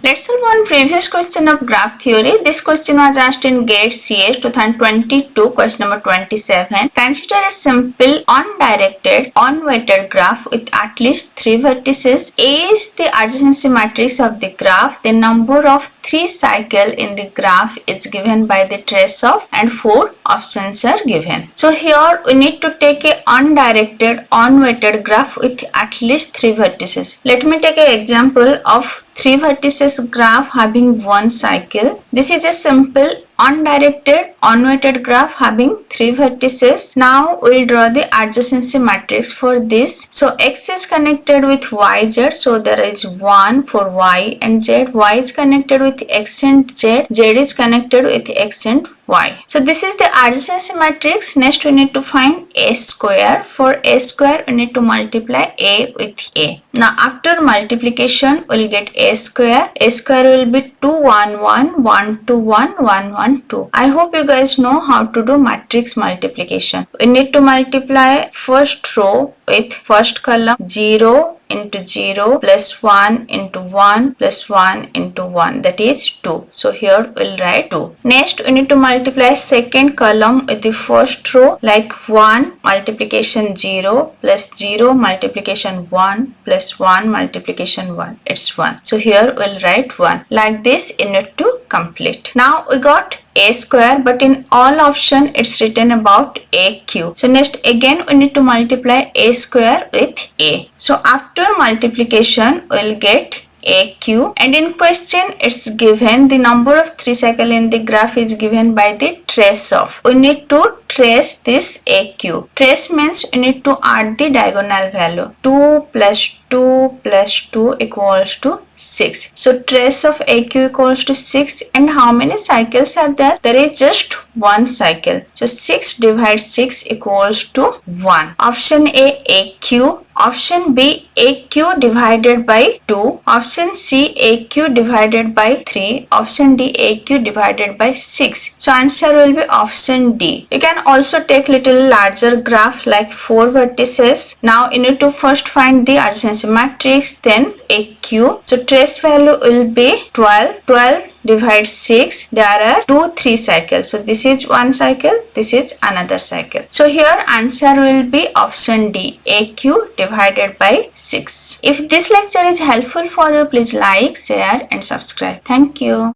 Let's solve one previous question of graph theory. This question was asked in GATE CS 2022, question number 27. Consider a simple undirected, unweighted graph with at least 3 vertices. A is the adjacency matrix of the graph. The number of 3 cycles in the graph is given by the trace of, and 4 options are given. So here we need to take a undirected, unweighted graph with at least 3 vertices. Let me take an example of 3 vertices graph having 1 cycle. This is a simple undirected, unweighted graph having 3 vertices. Now we'll draw the adjacency matrix for this. So x is connected with yz, so there is 1 for y and z. Y is connected with x and z. Z is connected with x and y. So this is the adjacency matrix. Next we need to find a square. For a square we need to multiply a with a. Now after multiplication we'll get a square. A square will be 2 1 1 1 2 1 1 1 2. I hope you guys know how to do matrix multiplication. We need to multiply first row with first column 0 into 0 plus 1 into 1 plus 1 into 1, that is 2. So here we'll write 2. Next we need to multiply second column with the first row, like 1 multiplication 0 plus 0 multiplication 1 plus 1 multiplication 1, it's 1. So here we'll write 1. Like this you need to complete. Now we got a square, but in all option it's written about a cube. So next again we need to multiply a square with a. So after multiplication we'll get a cube, and in question it's given the number of 3 cycle in the graph is given by the trace of. We need to trace this a cube. Trace means we need to add the diagonal value. 2 plus 2 plus 2 equals to 6. So trace of AQ equals to 6, and how many cycles are there? There is just one cycle. So 6 divided 6 equals to 1. Option A AQ. Option B AQ divided by 2. Option C AQ divided by 3. Option D AQ divided by 6. So answer will be option D. You can also take little larger graph like 4 vertices. Now you need to first find the adjacency matrix, then AQ. So trace value will be 12. 12 divide 6, there are 3 cycles. So this is one cycle, this is another cycle. So here answer will be option D, AQ divided by 6. If this lecture is helpful for you, please like, share and subscribe. Thank you.